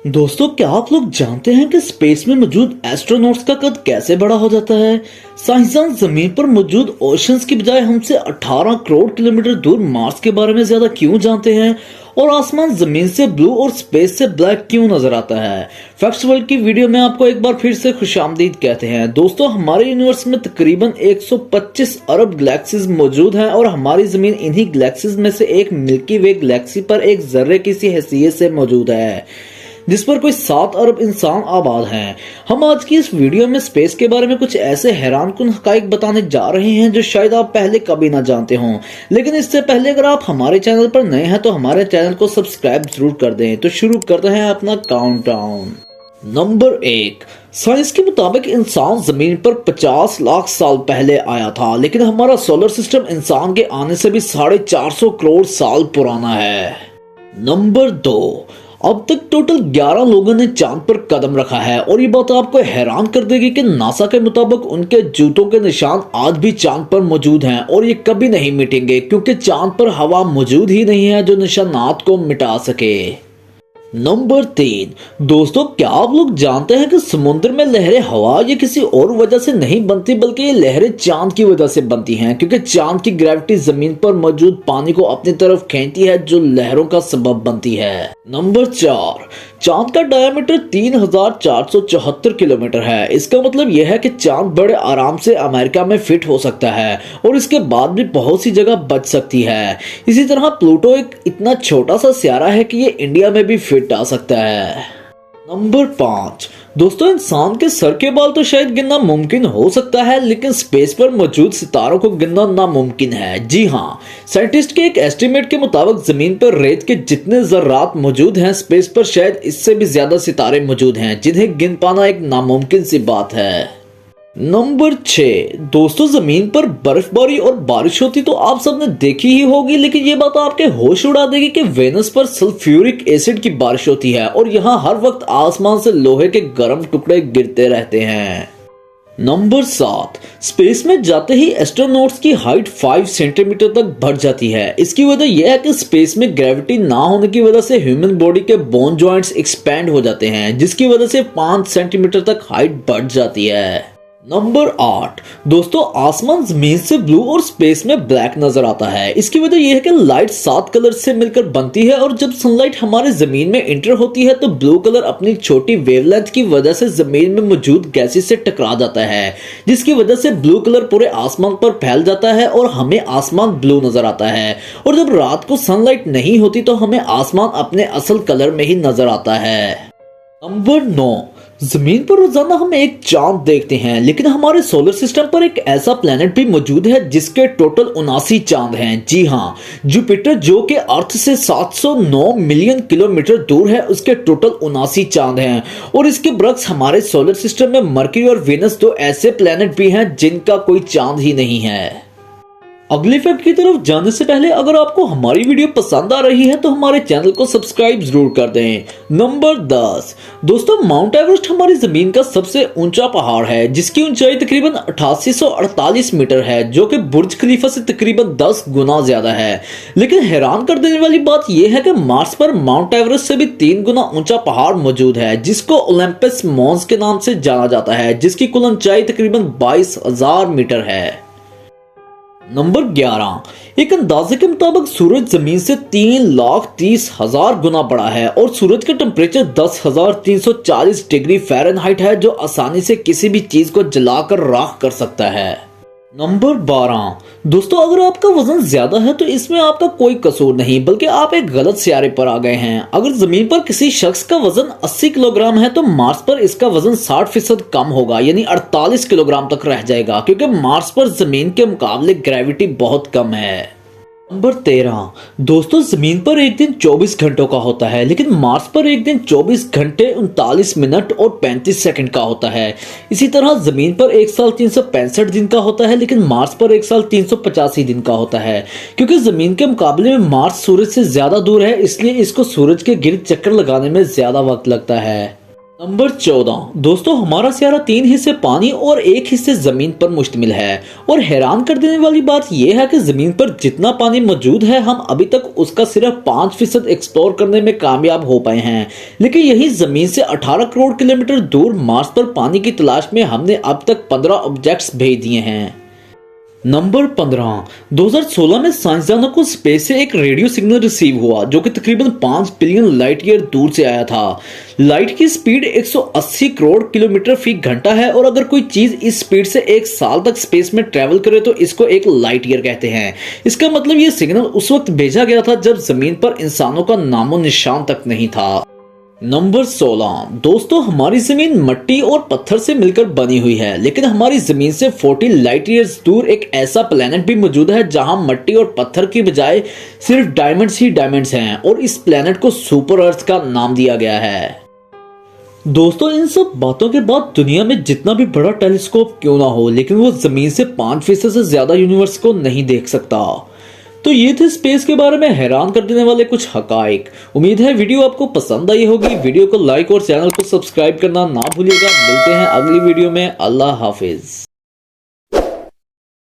दोस्तों, क्या आप लोग जानते हैं कि स्पेस में मौजूद एस्ट्रोनॉट्स का कद कैसे बड़ा हो जाता है। साइंसदान जमीन पर मौजूद ओशंस की बजाय हमसे 18 करोड़ किलोमीटर दूर मार्स के बारे में ज्यादा क्यों जानते हैं, और आसमान जमीन से ब्लू और स्पेस से ब्लैक क्यों नजर आता है। फैक्ट्स वर्ल्ड की वीडियो में आपको एक बार फिर से खुशामदीद कहते हैं। दोस्तों, हमारे यूनिवर्स में तकरीबन 125 अरब गैलेक्सीज मौजूद हैं और हमारी जमीन इन्हीं गैलेक्सीज में से एक मिल्की वे गैलेक्सी पर एक जर्रे की सी हैसियत से मौजूद है, जिस पर कोई 7 अरब इंसान आबाद हैं। हम आज की इस वीडियो में स्पेस के बारे में कुछ ऐसे हैरानकुन हकाइक बताने जा रहे हैं जो शायद आप पहले कभी ना जानते हों। लेकिन इससे पहले अगर आप हमारे चैनल पर नए हैं तो हमारे चैनल को सब्सक्राइब जरूर कर दें। तो शुरू करते हैं अपना काउंटडाउन। नंबर 1। साइंस के मुताबिक इंसान जमीन पर 50 लाख साल पहले आया था, लेकिन हमारा सोलर सिस्टम इंसान के आने से भी 450 करोड़ साल पुराना है। नंबर 2। अब तक टोटल 11 लोगों ने चांद पर कदम रखा है, और ये बात आपको हैरान कर देगी कि नासा के मुताबिक उनके जूतों के निशान आज भी चांद पर मौजूद हैं और ये कभी नहीं मिटेंगे, क्योंकि चांद पर हवा मौजूद ही नहीं है जो निशानात को मिटा सके। नंबर 3। दोस्तों, क्या आप लोग जानते हैं कि समुद्र में लहरें हवा या किसी और वजह से नहीं बनती, बल्कि ये लहरें चांद की वजह से बनती हैं, क्योंकि चांद की ग्रेविटी जमीन पर मौजूद पानी को अपनी तरफ खींचती है, जो लहरों का सबब बनती है। नंबर 4। चांद का डायमीटर 3474 किलोमीटर है। इसका मतलब यह है कि चांद बड़े आराम से अमेरिका में फिट हो सकता है और इसके बाद भी बहुत सी जगह बच सकती है। इसी तरह प्लूटो एक इतना छोटा सा सियारा है कि ये इंडिया में भी फिट आ सकता है। नंबर 5। दोस्तों, इंसान के सर के बाल तो शायद गिनना मुमकिन हो सकता है, लेकिन स्पेस पर मौजूद सितारों को गिनना नामुमकिन है। जी हाँ, साइंटिस्ट के एक एस्टीमेट के मुताबिक जमीन पर रेत के जितने जर्रात मौजूद हैं, स्पेस पर शायद इससे भी ज्यादा सितारे मौजूद हैं, जिन्हें गिन पाना एक नामुमकिन सी बात है। नंबर 6। दोस्तों, जमीन पर बर्फबारी और बारिश होती तो आप सबने देखी ही होगी, लेकिन ये बात आपके होश उड़ा देगी कि वेनस पर सल्फ्यूरिक एसिड की बारिश होती है और यहाँ हर वक्त आसमान से लोहे के गर्म टुकड़े गिरते रहते हैं। नंबर 7। स्पेस में जाते ही एस्ट्रोनॉट्स की हाइट 5 सेंटीमीटर तक बढ़ जाती है। इसकी वजह यह है कि स्पेस में ग्रेविटी ना होने की वजह से ह्यूमन बॉडी के बोन जॉइंट्स एक्सपैंड हो जाते हैं, जिसकी वजह से 5 सेंटीमीटर तक हाइट बढ़ जाती है। नंबर 8। दोस्तों, आसमान जमीन से ब्लू और स्पेस में ब्लैक नजर आता है। इसकी वजह यह है कि लाइट 7 कलर से मिलकर बनती है, और जब सनलाइट हमारे जमीन में इंटर होती है तो ब्लू कलर अपनी छोटी वेवलेंथ की वजह से जमीन में मौजूद गैसेस से टकरा जाता है, जिसकी वजह से ब्लू कलर पूरे आसमान पर फैल जाता है और हमें आसमान ब्लू नजर आता है। और जब रात को सनलाइट नहीं होती तो हमें आसमान अपने असल कलर में ही नजर आता है। नंबर 9। जमीन पर रोजाना हम एक चांद देखते हैं, लेकिन हमारे सोलर सिस्टम पर एक ऐसा प्लेनेट भी मौजूद है जिसके टोटल 79 चांद हैं। जी हाँ, जुपिटर, जो कि अर्थ से 709 मिलियन किलोमीटर दूर है, उसके टोटल 79 चांद हैं। और इसके बरक्स हमारे सोलर सिस्टम में मरकरी और वेनस 2 ऐसे प्लेनेट भी हैं जिनका कोई चांद ही नहीं है। अगले फैक्ट की तरफ जाने से पहले अगर आपको हमारी वीडियो पसंद आ रही है तो हमारे चैनल को सब्सक्राइब जरूर कर दें। नंबर 10। दोस्तों, माउंट एवरेस्ट हमारी जमीन का सबसे ऊंचा पहाड़ है, जिसकी ऊंचाई तकरीबन 8848 मीटर है, जो कि बुर्ज खलीफा से तकरीबन 10 गुना ज्यादा है। लेकिन हैरान कर देने वाली बात यह है कि मार्स पर माउंट एवरेस्ट से भी 3 गुना ऊंचा पहाड़ मौजूद है, जिसको ओलंपस मॉन्स के नाम से जाना जाता है, जिसकी कुल ऊंचाई तकरीबन 22,000 मीटर है। नंबर 11। एक अंदाजे के मुताबिक सूरज जमीन से 3,30,000 गुना बड़ा है और सूरज का टेम्परेचर 10,340 डिग्री फ़ारेनहाइट है, जो आसानी से किसी भी चीज को जलाकर राख कर सकता है। नंबर 12। दोस्तों, अगर आपका वजन ज्यादा है तो इसमें आपका कोई कसूर नहीं, बल्कि आप एक गलत सियारे पर आ गए हैं। अगर जमीन पर किसी शख्स का वजन 80 किलोग्राम है तो मार्स पर इसका वजन 60% कम होगा, यानी 48 किलोग्राम तक रह जाएगा, क्योंकि मार्स पर जमीन के मुकाबले ग्रेविटी बहुत कम है। नंबर 13। दोस्तों, जमीन पर एक दिन 24 घंटों का होता है, लेकिन मार्स पर एक दिन 24 घंटे 39 मिनट और 35 सेकंड का होता है। इसी तरह जमीन पर एक साल 365 दिन का होता है, लेकिन मार्स पर एक साल 385 दिन का होता है। क्योंकि जमीन के मुकाबले में मार्स सूरज से ज्यादा दूर है, इसलिए इसको सूरज के गिर्द चक्कर लगाने में ज्यादा वक्त लगता है। नंबर 14 दोस्तों, हमारा सियारा 3 हिस्से पानी और 1 हिस्से जमीन पर मुश्तमिल है। और हैरान कर देने वाली बात यह है कि जमीन पर जितना पानी मौजूद है, हम अभी तक उसका सिर्फ 5% एक्सप्लोर करने में कामयाब हो पाए हैं। लेकिन यही जमीन से 18 करोड़ किलोमीटर दूर मार्स पर पानी की तलाश में हमने अब तक 15 ऑब्जेक्ट्स भेज दिए हैं। नंबर 15 2016 में साइंसदानों को स्पेस से एक रेडियो सिग्नल रिसीव हुआ जो कि तकरीबन 5 बिलियन लाइट ईयर दूर से आया था। लाइट की स्पीड 180 करोड़ किलोमीटर फी घंटा है और अगर कोई चीज इस स्पीड से 1 साल तक स्पेस में ट्रेवल करे तो इसको एक लाइट ईयर कहते हैं। इसका मतलब ये सिग्नल उस वक्त भेजा गया था जब जमीन पर इंसानों का नामो निशान तक नहीं था। नंबर 16 दोस्तों, हमारी जमीन मिट्टी और पत्थर से मिलकर बनी हुई है, लेकिन हमारी जमीन से 40 लाइट ईयर्स दूर एक ऐसा प्लेनेट भी मौजूद है जहां मिट्टी और पत्थर की बजाय सिर्फ डायमंड्स ही डायमंड्स हैं और इस प्लेनेट को सुपर अर्थ का नाम दिया गया है। दोस्तों, इन सब बातों के बाद दुनिया में जितना भी बड़ा टेलीस्कोप क्यों ना हो, लेकिन वो जमीन से 5% से ज्यादा यूनिवर्स को नहीं देख सकता। तो ये थे स्पेस के बारे में हैरान कर देने वाले कुछ हकाइक। उम्मीद है वीडियो आपको पसंद आई होगी। वीडियो को लाइक और चैनल को सब्सक्राइब करना ना भूलिएगा। मिलते हैं अगली वीडियो में। अल्लाह हाफिज।